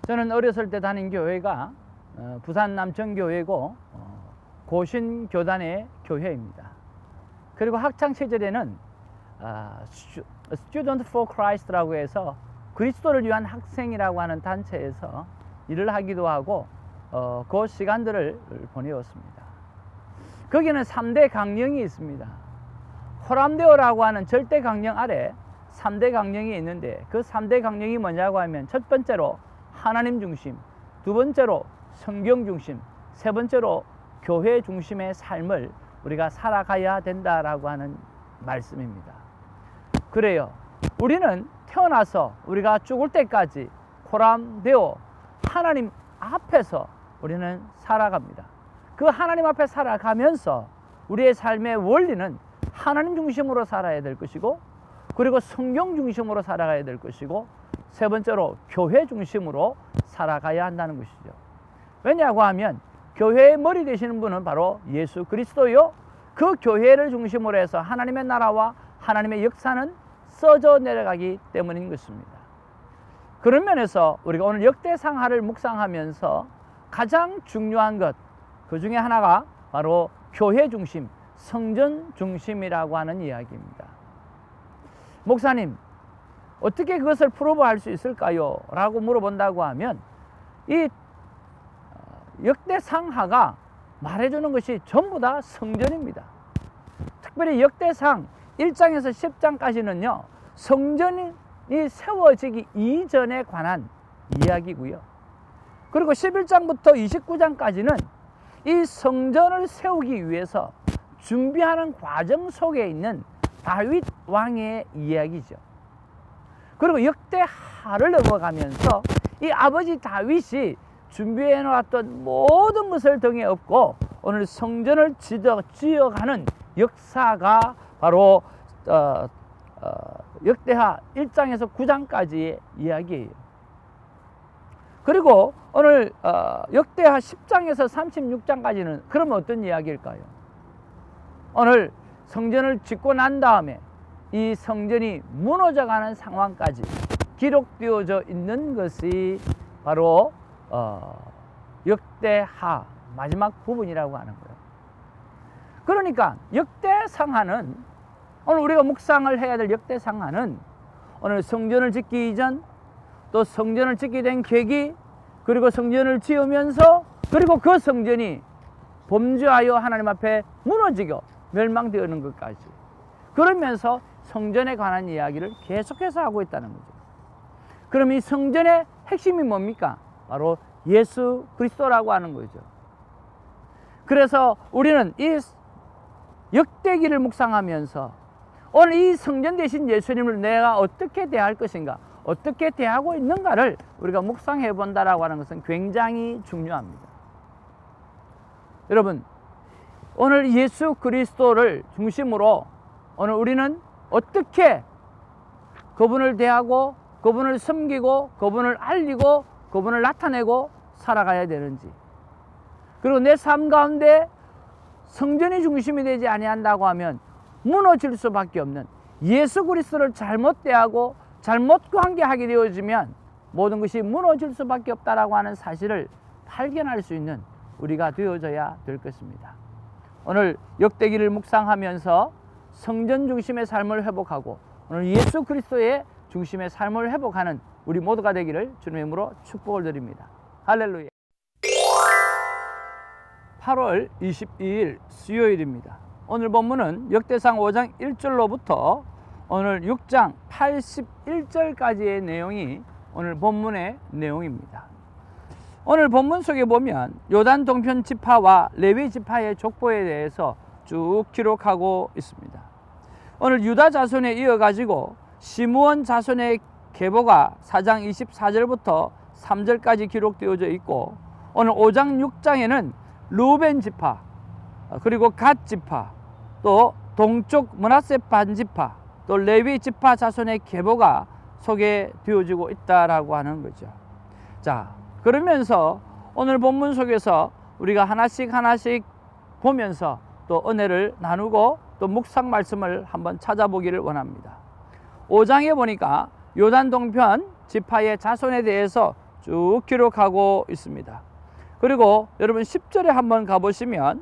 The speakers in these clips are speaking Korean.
저는 어렸을 때 다닌 교회가 부산 남천교회고 고신교단의 교회입니다. 그리고 학창시절에는 Student for Christ라고 해서 그리스도를 위한 학생이라고 하는 단체에서 일을 하기도 하고 그 시간들을 보내었습니다. 거기는 3대 강령이 있습니다. 호람데오라고 하는 절대 강령 아래 3대 강령이 있는데, 그 3대 강령이 뭐냐고 하면, 첫 번째로 하나님 중심, 두 번째로 성경 중심, 세 번째로 교회 중심의 삶을 우리가 살아가야 된다라고 하는 말씀입니다. 그래요. 우리는 태어나서 우리가 죽을 때까지 호람데오 하나님 앞에서 우리는 살아갑니다. 그 하나님 앞에 살아가면서 우리의 삶의 원리는 하나님 중심으로 살아야 될 것이고, 그리고 성경 중심으로 살아가야 될 것이고, 세 번째로 교회 중심으로 살아가야 한다는 것이죠. 왜냐고 하면 교회의 머리 되시는 분은 바로 예수 그리스도요, 그 교회를 중심으로 해서 하나님의 나라와 하나님의 역사는 써져 내려가기 때문인 것입니다. 그런 면에서 우리가 오늘 역대상하를 묵상하면서 가장 중요한 것, 그 중에 하나가 바로 교회 중심, 성전 중심이라고 하는 이야기입니다. 목사님, 어떻게 그것을 프로브할 수 있을까요? 라고 물어본다고 하면, 이 역대상하가 말해주는 것이 전부 다 성전입니다. 특별히 역대상 1장에서 10장까지는요, 성전이 세워지기 이전에 관한 이야기고요. 그리고 11장부터 29장까지는 이 성전을 세우기 위해서 준비하는 과정 속에 있는 다윗 왕의 이야기죠. 그리고 역대하를 넘어가면서 이 아버지 다윗이 준비해 놓았던 모든 것을 등에 업고 오늘 성전을 지어가는 역사가 바로 역대하 1장에서 9장까지의 이야기예요. 그리고 오늘 역대하 10장에서 36장까지는 그러면 어떤 이야기일까요? 오늘 성전을 짓고 난 다음에 이 성전이 무너져가는 상황까지 기록되어져 있는 것이 바로 역대하 마지막 부분이라고 하는 거예요. 그러니까 역대상하는, 오늘 우리가 묵상을 해야 될 역대상하는 오늘 성전을 짓기 이전, 또 성전을 짓게 된 계기, 그리고 성전을 지으면서, 그리고 그 성전이 범죄하여 하나님 앞에 무너지고 멸망되는 것까지, 그러면서 성전에 관한 이야기를 계속해서 하고 있다는 거죠. 그럼 이 성전의 핵심이 뭡니까? 바로 예수 그리스도라고 하는 거죠. 그래서 우리는 이 역대기를 묵상하면서 오늘 이 성전 되신 예수님을 내가 어떻게 대할 것인가, 어떻게 대하고 있는가를 우리가 묵상해 본다라고 하는 것은 굉장히 중요합니다. 여러분, 오늘 예수 그리스도를 중심으로 오늘 우리는 어떻게 그분을 대하고, 그분을 섬기고, 그분을 알리고, 그분을 나타내고 살아가야 되는지, 그리고 내 삶 가운데 성전이 중심이 되지 아니한다고 하면 무너질 수밖에 없는, 예수 그리스도를 잘못 대하고 잘못 관계하게 되어지면 모든 것이 무너질 수밖에 없다라고 하는 사실을 발견할 수 있는 우리가 되어져야 될 것입니다. 오늘 역대기를 묵상하면서 성전 중심의 삶을 회복하고 오늘 예수 그리스도의 중심의 삶을 회복하는 우리 모두가 되기를 주님의 이름으로 축복을 드립니다. 할렐루야. 8월 22일 수요일입니다. 오늘 본문은 역대상 5장 1절로부터 오늘 6장 81절까지의 내용이 오늘 본문의 내용입니다. 오늘 본문 속에 보면 요단 동편 지파와 레위 지파의 족보에 대해서 쭉 기록하고 있습니다. 오늘 유다 자손에 이어가지고 시므온 자손의 계보가 4장 24절부터 3절까지 기록되어져 있고, 오늘 5장 6장에는 르우벤 지파, 그리고 갓 지파, 또 동쪽 므낫세 반 지파, 또 레위 지파 자손의 계보가 소개되어지고 있다라고 하는 거죠. 자, 그러면서 오늘 본문 속에서 우리가 하나씩 보면서 또 은혜를 나누고 또 묵상 말씀을 한번 찾아보기를 원합니다. 5장에 보니까 요단 동편 지파의 자손에 대해서 쭉 기록하고 있습니다. 그리고 여러분 10절에 한번 가보시면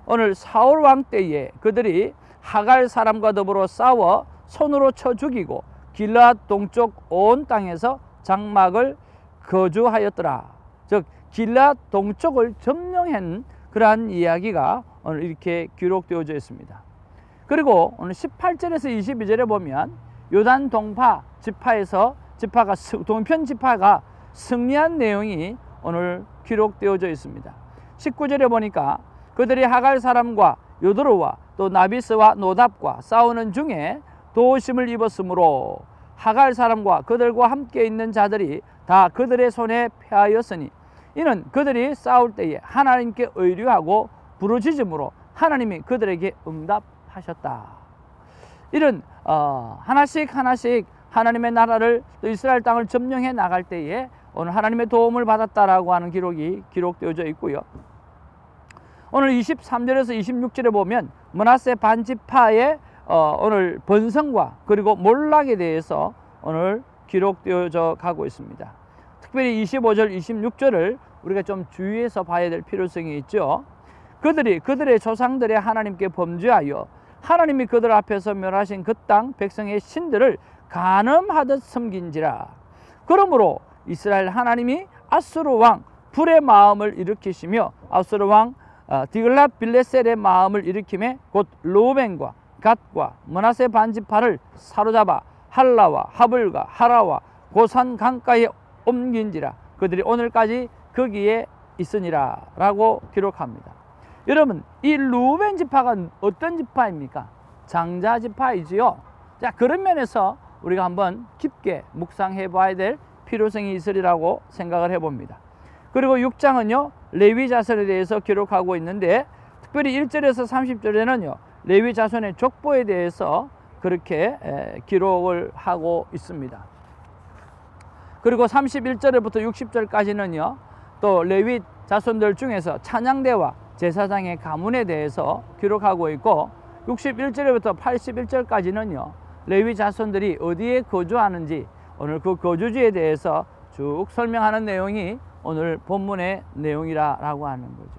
오늘 사울 왕 때에 그들이 하갈 사람과 더불어 싸워 손으로 쳐 죽이고 길앗 동쪽 온 땅에서 장막을 거주하였더라. 즉 길앗 동쪽을 점령한 그러한 이야기가 오늘 이렇게 기록되어져 있습니다. 그리고 오늘 18절에서 22절에 보면 요단 동파 지파에서 동편 지파가 승리한 내용이 오늘 기록되어져 있습니다. 19절에 보니까 그들이 하갈 사람과 요도르와 또 나비스와 노답과 싸우는 중에 도심을 입었으므로 하갈 사람과 그들과 함께 있는 자들이 다 그들의 손에 패하였으니 이는 그들이 싸울 때에 하나님께 의뢰하고 부르짖음으로 하나님이 그들에게 응답하셨다. 이런 하나씩 하나님의 나라를 또 이스라엘 땅을 점령해 나갈 때에 오늘 하나님의 도움을 받았다라고 하는 기록이 기록되어져 있고요. 오늘 23절에서 26절에 보면 므낫세 반지파의 오늘 번성과 그리고 몰락에 대해서 오늘 기록되어져 가고 있습니다. 특별히 25절, 26절을 우리가 좀 주의해서 봐야 될 필요성이 있죠. 그들이 그들의 조상들의 하나님께 범죄하여 하나님이 그들 앞에서 멸하신 그 땅 백성의 신들을 간음하듯 섬긴지라. 그러므로 이스라엘 하나님이 아수르 왕 불의 마음을 일으키시며 아수르 왕 디글랏 빌레셀의 마음을 일으킴에 곧 르우벤과 갓과 므낫세 반지파를 사로잡아 할라와 하불과 하라와 고산 강가에 옮긴지라. 그들이 오늘까지 거기에 있으니라 라고 기록합니다. 여러분, 이 르우벤 지파가 어떤 지파입니까? 장자 지파이지요. 자, 그런 면에서 우리가 한번 깊게 묵상해 봐야 될 필요성이 있으리라고 생각을 해봅니다. 그리고 6장은요 레위 자손에 대해서 기록하고 있는데 특별히 1절에서 30절에는요 레위 자손의 족보에 대해서 그렇게 기록을 하고 있습니다. 그리고 31절부터 60절까지는요 또 레위 자손들 중에서 찬양대와 제사장의 가문에 대해서 기록하고 있고 61절부터 81절까지는요 레위 자손들이 어디에 거주하는지 오늘 그 거주지에 대해서 쭉 설명하는 내용이 오늘 본문의 내용이라고 하는 거죠.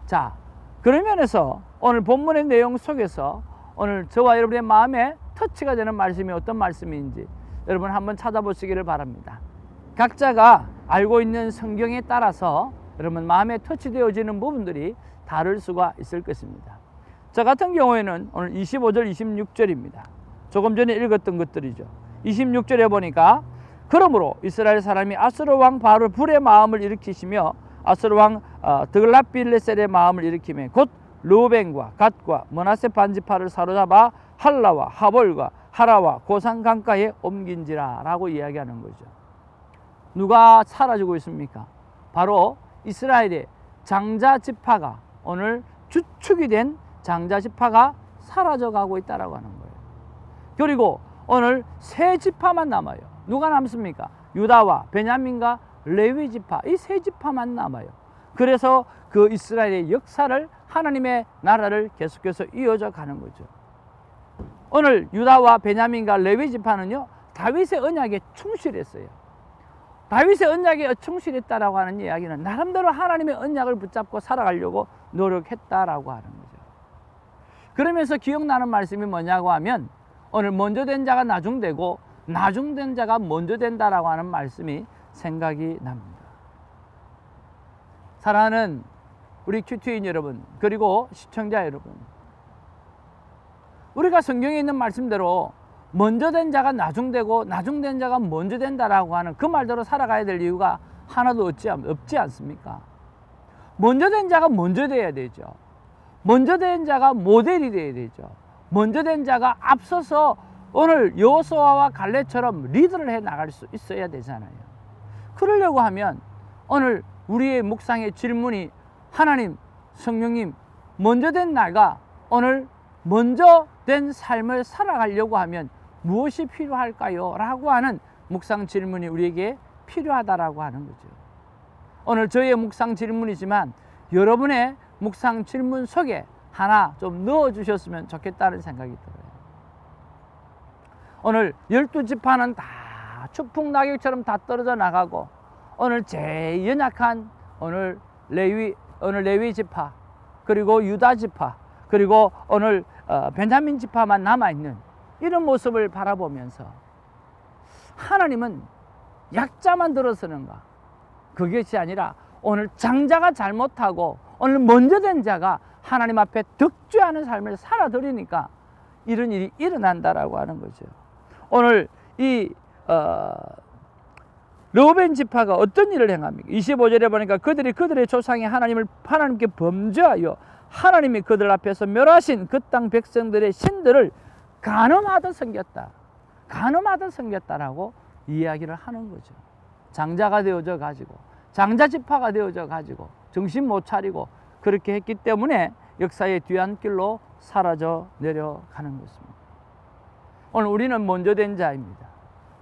자, 그런 면에서 오늘 본문의 내용 속에서 오늘 저와 여러분의 마음에 터치가 되는 말씀이 어떤 말씀인지 여러분 한번 찾아보시기를 바랍니다. 각자가 알고 있는 성경에 따라서 여러분 마음에 터치되어지는 부분들이 다를 수가 있을 것입니다. 저 같은 경우에는 오늘 25절, 26절입니다. 조금 전에 읽었던 것들이죠. 26절에 보니까 그러므로 이스라엘 사람이 아수르 왕 바로 불의 마음을 일으키시며 아수르 왕 드글랏 빌레셀의 마음을 일으키며 곧 르우벤과 갓과 므낫세 반지파를 사로잡아 할라와 하볼과 하라와 고산 강가에 옮긴지라 라고 이야기하는 거죠. 누가 사라지고 있습니까? 바로 이스라엘의 장자 지파가 오늘 주축이 된 장자 지파가 사라져가고 있다라고 하는 거예요. 그리고 오늘 세 지파만 남아요. 누가 남습니까? 유다와 베냐민과 레위 지파, 이 세 지파만 남아요. 그래서 그 이스라엘의 역사를 하나님의 나라를 계속해서 이어져 가는 거죠. 오늘 유다와 베냐민과 레위 지파는요 다윗의 언약에 충실했어요. 다윗의 언약에 충실했다라고 하는 이야기는 나름대로 하나님의 언약을 붙잡고 살아가려고 노력했다라고 하는 거죠. 그러면서 기억나는 말씀이 뭐냐고 하면 오늘 먼저 된 자가 나중되고 나중된 자가 먼저 된다라고 하는 말씀이 생각이 납니다. 사랑하는 우리 큐티인 여러분 그리고 시청자 여러분, 우리가 성경에 있는 말씀대로 먼저 된 자가 나중되고 나중된 자가 먼저 된다라고 하는 그 말대로 살아가야 될 이유가 하나도 없지 않습니까? 먼저 된 자가 먼저 돼야 되죠. 먼저 된 자가 모델이 돼야 되죠. 먼저 된 자가 앞서서 오늘 여호수아와 갈렙처럼 리더를 해 나갈 수 있어야 되잖아요. 그러려고 하면 오늘 우리의 묵상의 질문이 하나님, 성령님, 먼저 된 나가 오늘 먼저 된 삶을 살아가려고 하면 무엇이 필요할까요? 라고 하는 묵상 질문이 우리에게 필요하다라고 하는 거죠. 오늘 저희의 묵상 질문이지만 여러분의 묵상 질문 속에 하나 좀 넣어주셨으면 좋겠다는 생각이 들어요. 오늘 12지파는 다 추풍낙엽처럼 다 떨어져 나가고 오늘 제일 연약한 오늘 레위 지파, 그리고 유다 지파, 그리고 오늘 베냐민 지파만 남아있는 이런 모습을 바라보면서 하나님은 약자만 들어서는가? 그것이 아니라 오늘 장자가 잘못하고 오늘 먼저 된 자가 하나님 앞에 득죄하는 삶을 살아들이니까 이런 일이 일어난다라고 하는 거죠. 오늘 이 르우벤 지파가 어떤 일을 행합니까? 25절에 보니까 그들이 그들의 조상이 하나님께 범죄하여 하나님이 그들 앞에서 멸하신 그 땅 백성들의 신들을 간음하듯 섬겼다. 간음하듯 섬겼다라고 이야기를 하는 거죠. 장자가 되어져 가지고, 장자 지파가 되어져 가지고 정신 못 차리고 그렇게 했기 때문에 역사의 뒤안길로 사라져 내려가는 것입니다. 오늘 우리는 먼저 된 자입니다.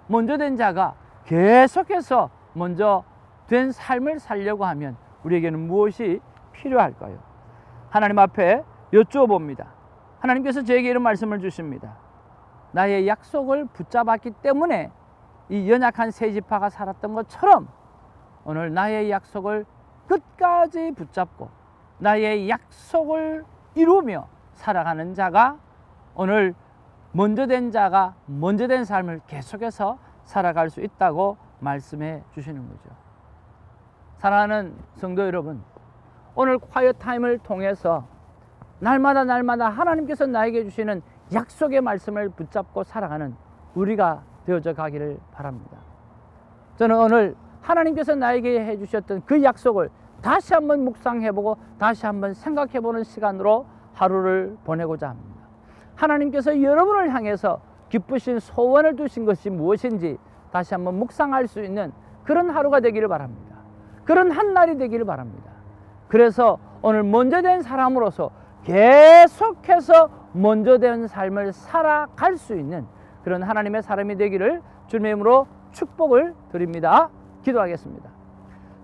먼저 된 자가 계속해서 먼저 된 삶을 살려고 하면 우리에게는 무엇이 필요할까요? 하나님 앞에 여쭈어 봅니다. 하나님께서 저에게 이런 말씀을 주십니다. 나의 약속을 붙잡았기 때문에 이 연약한 세 지파가 살았던 것처럼 오늘 나의 약속을 끝까지 붙잡고 나의 약속을 이루며 살아가는 자가 오늘 먼저 된 자가 먼저 된 삶을 계속해서 살아갈 수 있다고 말씀해 주시는 거죠. 사랑하는 성도 여러분, 오늘 콰이어 타임을 통해서 날마다 하나님께서 나에게 주시는 약속의 말씀을 붙잡고 살아가는 우리가 되어져 가기를 바랍니다. 저는 오늘 하나님께서 나에게 해주셨던 그 약속을 다시 한번 묵상해보고 다시 한번 생각해보는 시간으로 하루를 보내고자 합니다. 하나님께서 여러분을 향해서 기쁘신 소원을 두신 것이 무엇인지 다시 한번 묵상할 수 있는 그런 하루가 되기를 바랍니다. 그런 한 날이 되기를 바랍니다. 그래서 오늘 먼저 된 사람으로서 계속해서 먼저 된 삶을 살아갈 수 있는 그런 하나님의 사람이 되기를 주님의 이름으로 축복을 드립니다. 기도하겠습니다.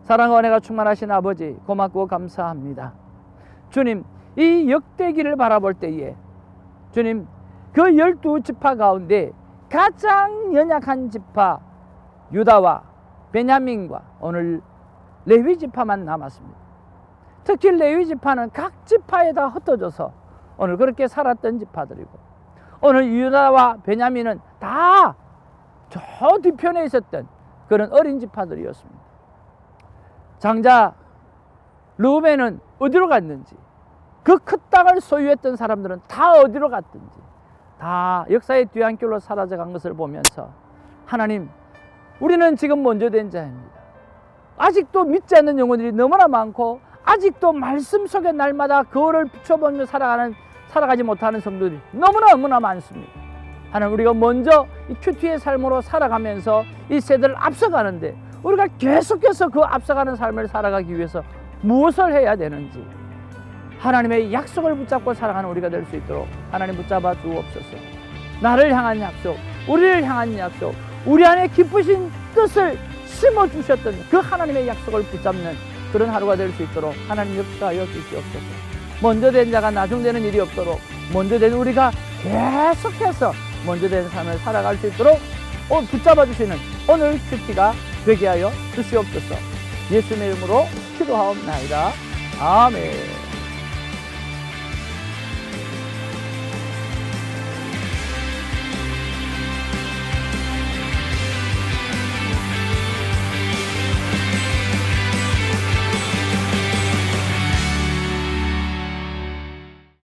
사랑과 은혜가 충만하신 아버지, 고맙고 감사합니다. 주님, 이 역대기를 바라볼 때에 주님, 그 12지파 가운데 가장 연약한 지파 유다와 베냐민과 오늘 레위 지파만 남았습니다. 특히 레위 지파는 각 지파에 다 흩어져서 오늘 그렇게 살았던 지파들이고, 오늘 유다와 베냐민은 다 저 뒤편에 있었던 그런 어린 지파들이었습니다. 장자 르우벤은 어디로 갔는지, 그 큰 땅을 소유했던 사람들은 다 어디로 갔든지 다 역사의 뒤안길로 사라져간 것을 보면서 하나님, 우리는 지금 먼저 된 자입니다. 아직도 믿지 않는 영혼들이 너무나 많고 아직도 말씀 속에 날마다 거울을 비춰보며 살아가지 못하는 성도들이 너무나 많습니다. 하나님, 우리가 먼저 이 큐티의 삶으로 살아가면서 이 세대를 앞서가는데 우리가 계속해서 그 앞서가는 삶을 살아가기 위해서 무엇을 해야 되는지 하나님의 약속을 붙잡고 살아가는 우리가 될 수 있도록 하나님 붙잡아 주옵소서. 나를 향한 약속, 우리를 향한 약속, 우리 안에 기쁘신 뜻을 심어주셨던 그 하나님의 약속을 붙잡는 그런 하루가 될 수 있도록 하나님 역사하여 주시옵소서. 먼저 된 자가 나중되는 일이 없도록 먼저 된 우리가 계속해서 먼저 된 삶을 살아갈 수 있도록 붙잡아 주시는 오늘 큐티가 되게 하여 주시옵소서. 예수님의 이름으로 기도하옵나이다. 아멘.